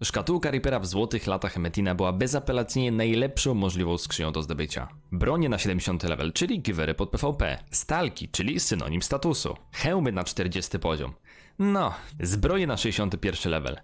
Szkatułka Reapera w złotych latach Metina była bezapelacyjnie najlepszą możliwą skrzynią do zdobycia. Bronie na 70 level, czyli givery pod PvP. Stalki, czyli synonim statusu. Hełmy na 40 poziom. No, zbroje na 61 level.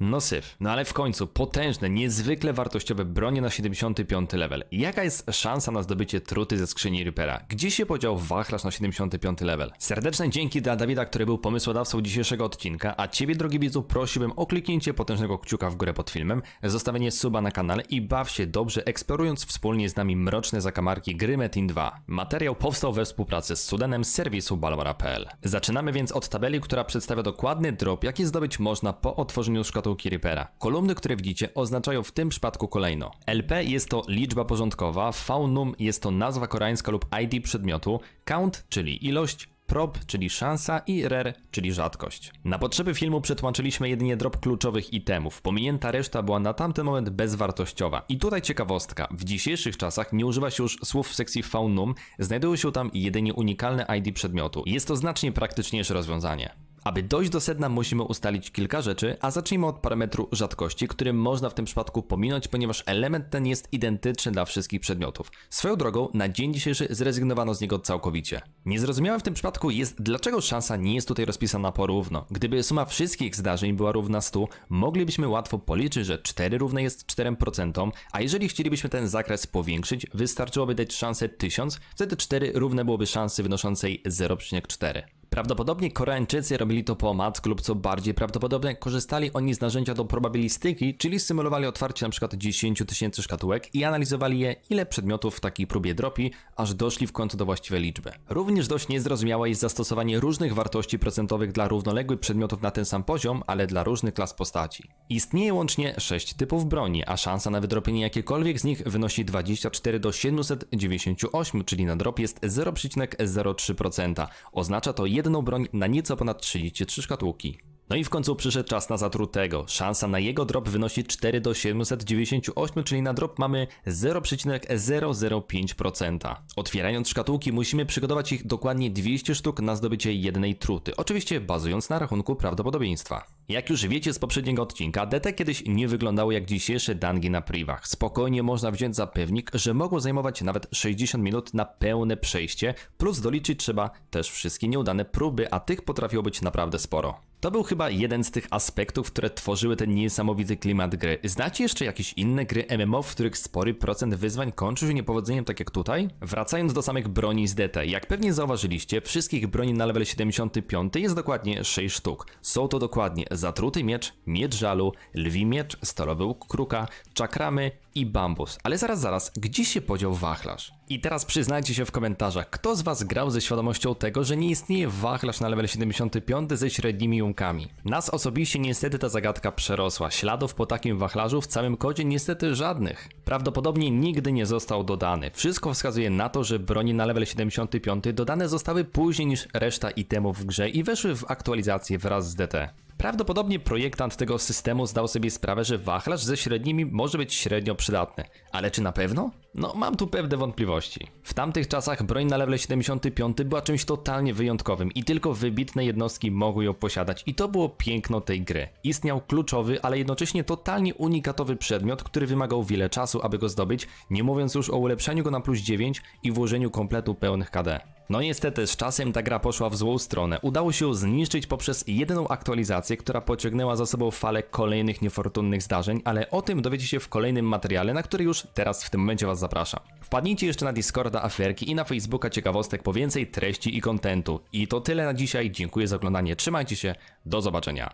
No syf. No ale w końcu potężne, niezwykle wartościowe bronie na 75 level. Jaka jest szansa na zdobycie truty ze skrzyni Reapera? Gdzie się podział wachlarz na 75 level? Serdeczne dzięki dla Dawida, który był pomysłodawcą dzisiejszego odcinka, a ciebie, drogi widzu, prosiłbym o kliknięcie potężnego kciuka w górę pod filmem, zostawienie suba na kanale i baw się dobrze, eksplorując wspólnie z nami mroczne zakamarki gry Metin 2. Materiał powstał we współpracy z Sudenem z serwisu Balmora.pl. Zaczynamy więc od tabeli, która przedstawia dokładny drop, jaki zdobyć można po otworzeniu szkatułki Reapera. Kolumny, które widzicie, oznaczają w tym przypadku kolejno. LP jest to liczba porządkowa, VNum jest to nazwa koreańska lub ID przedmiotu, Count, czyli ilość, Prop, czyli szansa i Rare, czyli rzadkość. Na potrzeby filmu przetłumaczyliśmy jedynie drop kluczowych itemów, pominięta reszta była na tamten moment bezwartościowa. I tutaj ciekawostka, w dzisiejszych czasach nie używa się już słów w sekcji VNum, znajdują się tam jedynie unikalne ID przedmiotu. Jest to znacznie praktyczniejsze rozwiązanie. Aby dojść do sedna, musimy ustalić kilka rzeczy, a zacznijmy od parametru rzadkości, który można w tym przypadku pominąć, ponieważ element ten jest identyczny dla wszystkich przedmiotów. Swoją drogą, na dzień dzisiejszy zrezygnowano z niego całkowicie. Niezrozumiałe w tym przypadku jest, dlaczego szansa nie jest tutaj rozpisana porówno. Gdyby suma wszystkich zdarzeń była równa 100, moglibyśmy łatwo policzyć, że 4 równe jest 4%, a jeżeli chcielibyśmy ten zakres powiększyć, wystarczyłoby dać szansę 1000, wtedy 4 równe byłoby szansy wynoszącej 0,4. Prawdopodobnie Koreańczycy robili to po omacku lub co bardziej prawdopodobne, korzystali oni z narzędzia do probabilistyki, czyli symulowali otwarcie np. 10 000 szkatułek i analizowali je, ile przedmiotów w takiej próbie dropi, aż doszli w końcu do właściwej liczby. Również dość niezrozumiałe jest zastosowanie różnych wartości procentowych dla równoległych przedmiotów na ten sam poziom, ale dla różnych klas postaci. Istnieje łącznie 6 typów broni, a szansa na wydropienie jakiekolwiek z nich wynosi 24 do 798, czyli na drop jest 0,03%. Oznacza to jedną broń na nieco ponad 33 szkatułki. No i w końcu przyszedł czas na zatrutego. Szansa na jego drop wynosi 4 do 798, czyli na drop mamy 0,005%. Otwierając szkatułki musimy przygotować ich dokładnie 200 sztuk na zdobycie jednej truty, oczywiście bazując na rachunku prawdopodobieństwa. Jak już wiecie z poprzedniego odcinka, DT kiedyś nie wyglądały jak dzisiejsze dangi na privach. Spokojnie można wziąć za pewnik, że mogą zajmować nawet 60 minut na pełne przejście, plus doliczyć trzeba też wszystkie nieudane próby, a tych potrafiło być naprawdę sporo. To był chyba jeden z tych aspektów, które tworzyły ten niesamowity klimat gry. Znacie jeszcze jakieś inne gry MMO, w których spory procent wyzwań kończy się niepowodzeniem tak jak tutaj? Wracając do samych broni z DT, jak pewnie zauważyliście, wszystkich broni na level 75 jest dokładnie 6 sztuk. Są to dokładnie zatruty miecz, miecz żalu, lwi miecz, stalowy łuk kruka, czakramy i bambus. Ale zaraz, gdzie się podział wachlarz? I teraz przyznajcie się w komentarzach, kto z was grał ze świadomością tego, że nie istnieje wachlarz na level 75 ze średnimi jąkami. Nas osobiście niestety ta zagadka przerosła. Śladów po takim wachlarzu w całym kodzie niestety żadnych. Prawdopodobnie nigdy nie został dodany. Wszystko wskazuje na to, że broni na level 75 dodane zostały później niż reszta itemów w grze i weszły w aktualizację wraz z DT. Prawdopodobnie projektant tego systemu zdał sobie sprawę, że wachlarz ze średnimi może być średnio przydatny. Ale czy na pewno? No, mam tu pewne wątpliwości. W tamtych czasach broń na level 75 była czymś totalnie wyjątkowym i tylko wybitne jednostki mogły ją posiadać i to było piękno tej gry. Istniał kluczowy, ale jednocześnie totalnie unikatowy przedmiot, który wymagał wiele czasu, aby go zdobyć, nie mówiąc już o ulepszeniu go na plus 9 i włożeniu kompletu pełnych KD. No niestety z czasem ta gra poszła w złą stronę. Udało się ją zniszczyć poprzez jedną aktualizację, która pociągnęła za sobą falę kolejnych niefortunnych zdarzeń, ale o tym dowiecie się w kolejnym materiale, na który już teraz w tym momencie was zapraszam. Wpadnijcie jeszcze na Discorda Aferki i na Facebooka ciekawostek po więcej treści i kontentu. I to tyle na dzisiaj, dziękuję za oglądanie, trzymajcie się, do zobaczenia,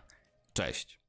cześć!